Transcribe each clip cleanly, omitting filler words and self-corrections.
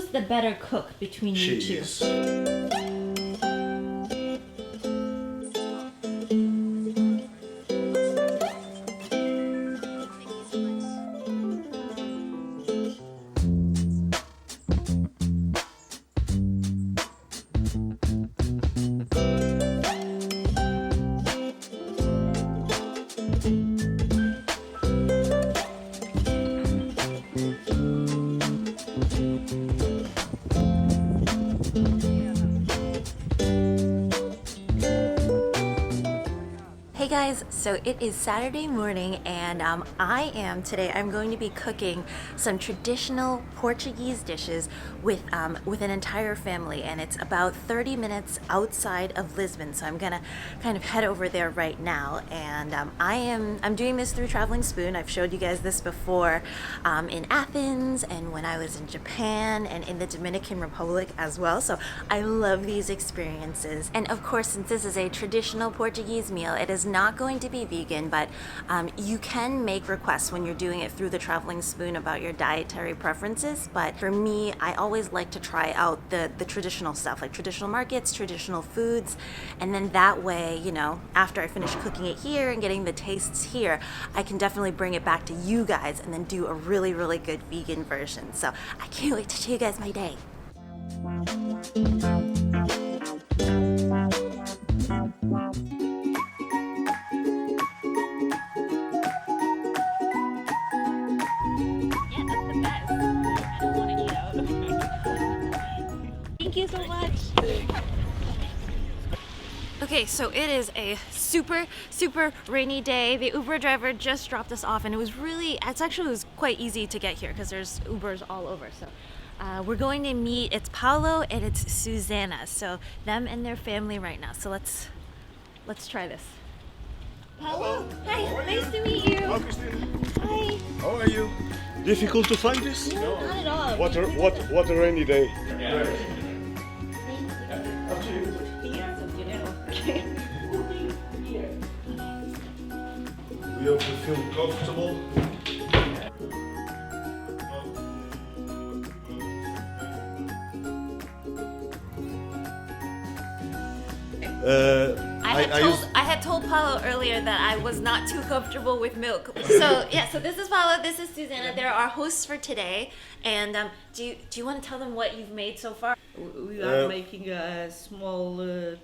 Who's the better cook between you two? Cheese. Hey guys, so it is Saturday morning and I'm going to be cooking some traditional Portuguese dishes with an entire family, and it's about 30 minutes outside of Lisbon, so I'm gonna kind of head over there right now. And I'm doing this through Traveling Spoon. I've showed you guys this before in Athens and when I was in Japan and in the Dominican Republic as well, so I love these experiences. And of course, since this is a traditional Portuguese meal, it is not going to be vegan, but you can make requests when you're doing it through the Traveling Spoon about your dietary preferences. But for me, I always like to try out the traditional stuff, like traditional markets, traditional foods, and then that way, you know, after I finish cooking it here and getting the tastes here, I can definitely bring it back to you guys and then do a really, really good vegan version. So I can't wait to show you guys my day. Thank you so much. Okay, so it is a super rainy day. The Uber driver just dropped us off, and it was quite easy to get here because there's Ubers all over. So we're going to meet, it's Paulo and it's Susana. So them and their family right now. So let's try this. Paulo, hi, nice to meet you. Hello, Christina. Hi. How are you? Difficult to find this? No, not at all. What a rainy day. Up to you. Okay. We hope you feel comfortable. I had told Paulo earlier that I was not too comfortable with milk. So yeah, so this is Paulo, this is Susana. They're our hosts for today. And do you want to tell them what you've made so far? We are making a small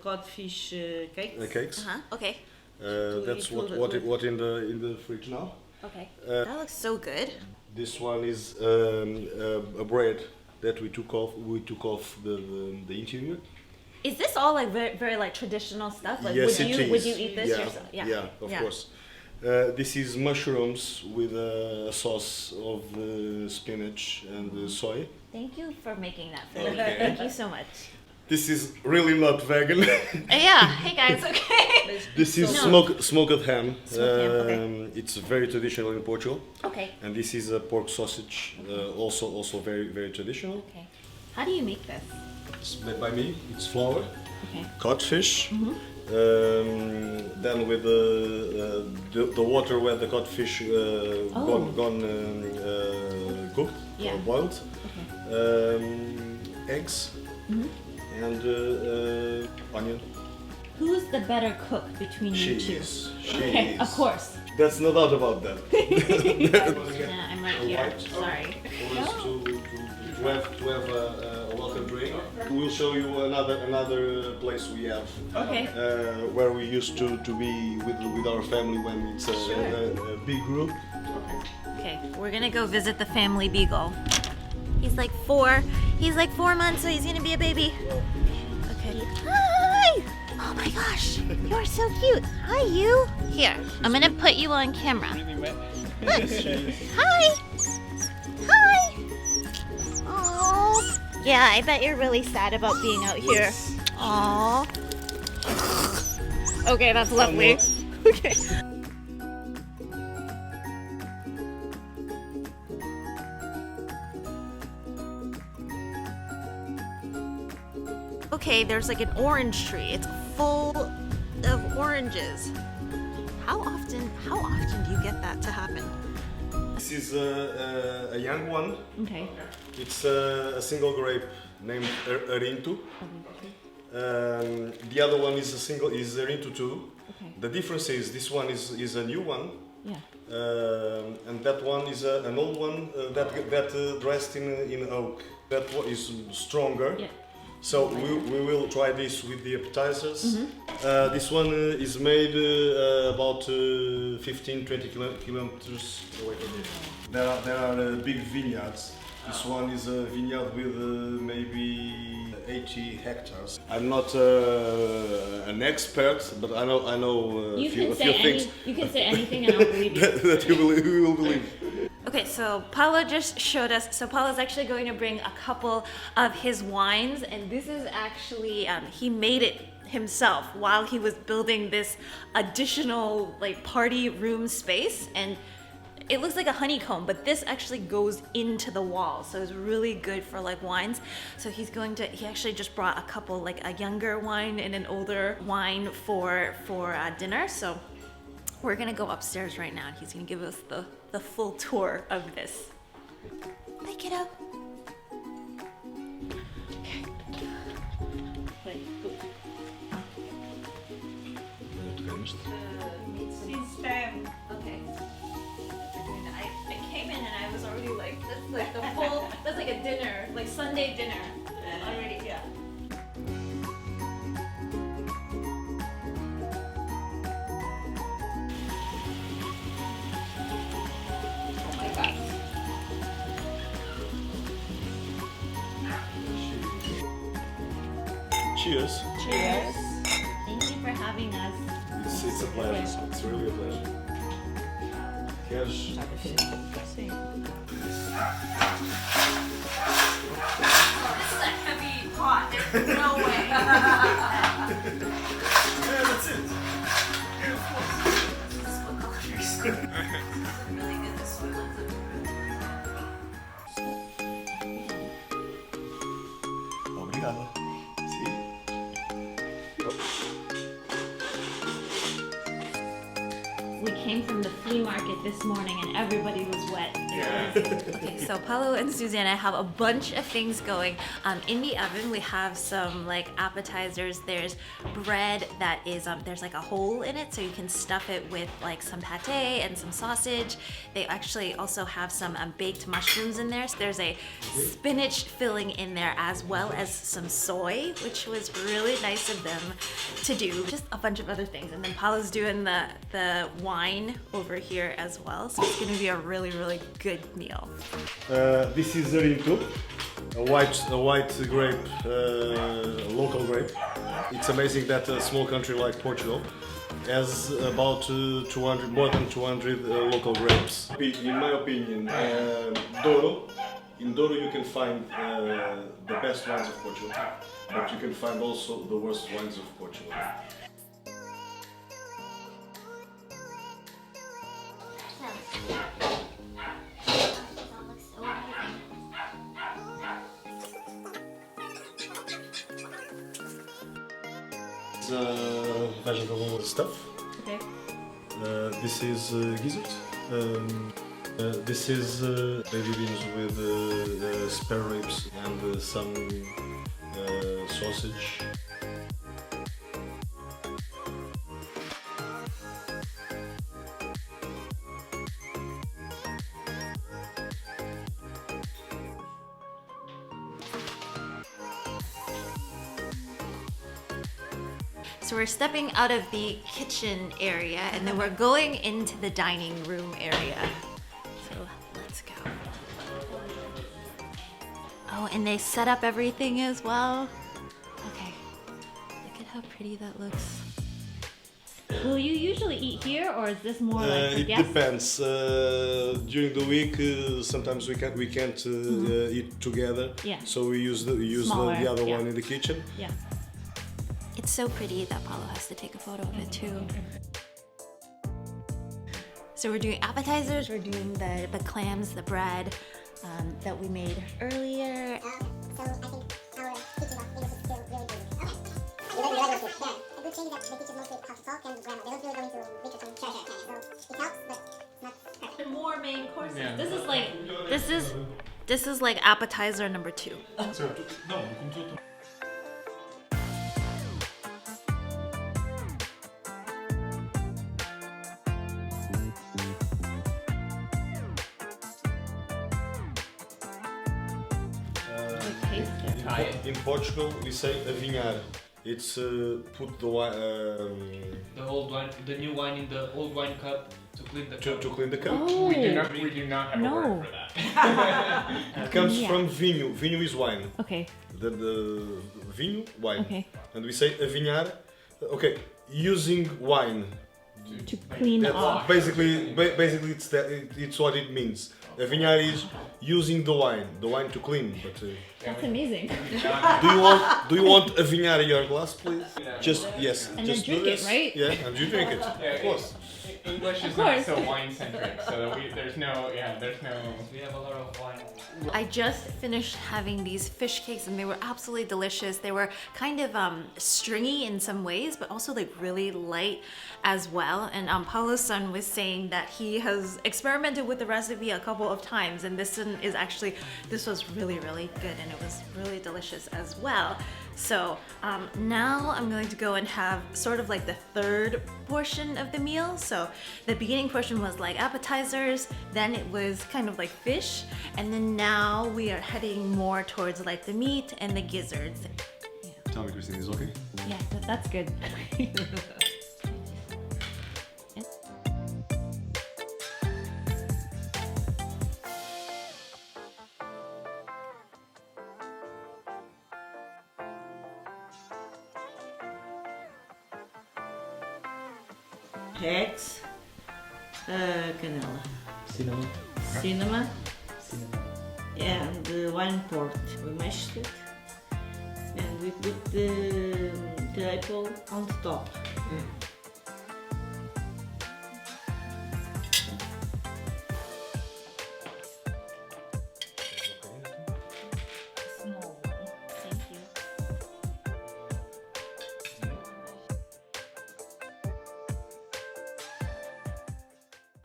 codfish cakes. Cakes. Okay. That's what in the fridge now. Okay. That looks so good. This one is a bread that we took off the interior. Is this all like very like traditional stuff? Like Yes, would you eat this yeah, yourself? Yeah, of course. This is mushrooms with a sauce of spinach and soy. Thank you for making that for me. Okay. Thank you so much. This is really not vegan. Yeah. Hey guys. Okay. This is smoked ham. Okay. It's very traditional in Portugal. Okay. And this is a pork sausage, also very traditional. Okay. How do you make this? It's made by me. It's flour, Okay. codfish. Then with the water where the codfish gone cooked Yeah. or boiled. Okay. Eggs and onion. Who's the better cook between you two? Cheese. Okay, of course. That's no doubt about that. Yeah, I'm right here. Alright. Sorry. To have a welcome drink. We'll show you another place we have. Okay. Where we used to be with our family when it's a big group. Okay, we're gonna go visit the family beagle. He's like 4 months, so he's gonna be a baby. Okay. Hi! Oh my gosh, you're so cute. Hi, you. Here, I'm gonna put you on camera. Look. Hi. Hi. Oh. Yeah, I bet you're really sad about being out here. Aww. Okay, that's lovely. Okay. Okay, there's like an orange tree. It's full of oranges. How often do you get that to happen? This is a young one. Okay. It's a single grape named Arinto. The other one is Arinto too. Okay. The difference is this one is a new one. Yeah. And that one is an old one that dressed in oak. That one is stronger. Yeah. So we will try this with the appetizers. This one is made about 15-20 kilometers away from here. There are big vineyards. This one is a vineyard with maybe 80 hectares. I'm not an expert, but I know a few things. You can say anything and I'll believe you. that you will believe. Okay, so Paulo just showed us. So Paulo's actually going to bring a couple of his wines, and this is actually he made it himself while he was building this additional like party room space, and it looks like a honeycomb, but this actually goes into the wall, so it's really good for like wines. So he actually just brought a couple, like a younger wine and an older wine for dinner. So we're gonna go upstairs right now and he's gonna give us the full tour of this. Bye, kiddo. Okay. I came in and I was already like, that's like a dinner, like Sunday dinner already. Yeah. Oh my God. Cheers. Cheers. Thank you for having us. It's a pleasure. It's really a pleasure. Queres? Sim. This is a heavy pot. There's no way. Yeah, that's it. Really good, this one. Obrigado. Sim. We came from the flea market this morning and everybody was wet. Okay, so Paulo and Susana have a bunch of things going. In the oven, we have some like appetizers. There's bread that is, there's like a hole in it, so you can stuff it with like some pate and some sausage. They actually also have some baked mushrooms in there. So there's a spinach filling in there as well as some soy, which was really nice of them to do. Just a bunch of other things. And then Paulo's doing the wine over here as well. So it's gonna be a really, really good meal. This is Arinto, a white grape, local grape. It's amazing that a small country like Portugal has about 200, more than 200 local grapes. In my opinion, Douro. In Douro you can find the best wines of Portugal, but you can find also the worst wines of Portugal. Vegetable stuff. Okay. This is gizzard. This is baby beans with spare ribs and some sausage. So we're stepping out of the kitchen area and then we're going into the dining room area. So let's go. Oh, and they set up everything as well. Okay, look at how pretty that looks. Will you usually eat here, or is this more like for It guests? depends. During the week, sometimes we can't eat together. Yeah. So we use the Smaller, other yeah. one in the kitchen. Yeah. It's so pretty that Paulo has to take a photo of it too. So we're doing appetizers, we're doing the clams, the bread that we made earlier. So I think our teaching of English is still really good. Okay. You like it? Yeah. A good thing is that they teach us mostly how to talk and grammar. They don't really go into literature. Sure. So it helps, but it's not perfect. More main courses Yeah. This is like appetizer number 2. Não, começou tão. In Portugal, we say avinhar. It's put the wine The old wine, the new wine in the old wine cup to clean the cup. to clean the cup. Oh. We do not have a word for that. It comes Yeah. from vinho. Vinho is wine. Okay. The vinho, wine. Okay. And we say avinhar. Okay, using wine. To clean That's off. basically it's that it's what it means. Avinhar is using the wine to clean. But That's amazing. do you want avinhar in your glass, please? Just yes. And just then do drink it, this. right? Yeah, and you drink it. Yeah, Of course. English is Of not course. so wine centric, so there's no. We have a lot of wine. I just finished having these fish cakes and they were absolutely delicious. They were kind of stringy in some ways, but also like really light as well. And Paulo's son was saying that he has experimented with the recipe a couple of times, and this one is actually, this was really, really good, and it was really delicious as well. So now I'm going to go and have sort of like the third portion of the meal. So the beginning portion was like appetizers, then it was kind of like fish, and then now we are heading more towards like the meat and the gizzards. Tell me, Christine, is okay? Yeah, that's good. Eggs, canela, Cinnamon. cinnamon, Cinnamon. and wine port. We mashed it, and we put the apple on the top. Small one. Thank you.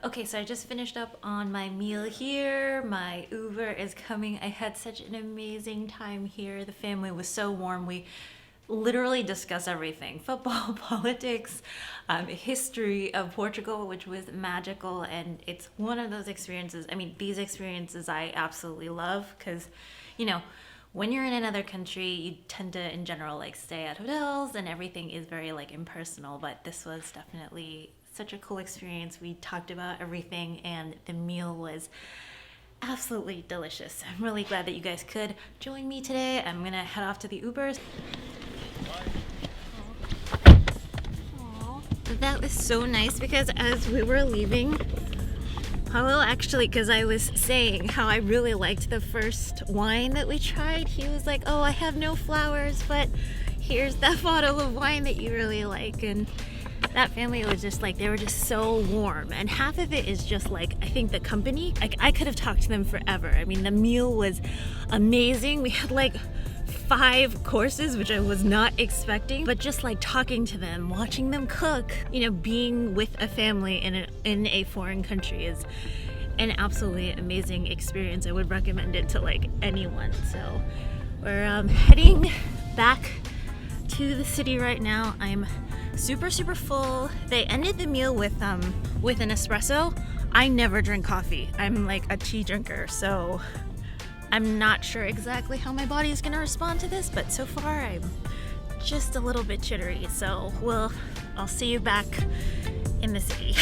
Okay, so I just finished up on my meal here. My Uber is coming. I had such an amazing time here. The family was so warm. We literally discussed everything: football, politics, history of Portugal, which was magical. And it's one of those experiences. I mean, these experiences I absolutely love because, you know, when you're in another country, you tend to, in general, like stay at hotels and everything is very like impersonal. But this was definitely such a cool experience. We talked about everything and the meal was absolutely delicious. I'm really glad that you guys could join me today. I'm gonna head off to the Ubers. That was so nice because as we were leaving, Paulo actually, because I was saying how I really liked the first wine that we tried, he was like, oh, I have no flowers, but here's that bottle of wine that you really like. And that family was just like, they were just so warm. And half of it is just like, I think the company, like I could have talked to them forever. I mean, the meal was amazing. We had like 5 courses, which I was not expecting, but just like talking to them, watching them cook, you know, being with a family in a foreign country is an absolutely amazing experience. I would recommend it to like anyone. So we're heading back to the city right now. I'm super full. They ended the meal with an espresso. I never drink coffee. I'm like a tea drinker, so I'm not sure exactly how my body is gonna respond to this, but so far I'm just a little bit jittery. So I'll see you back in the city.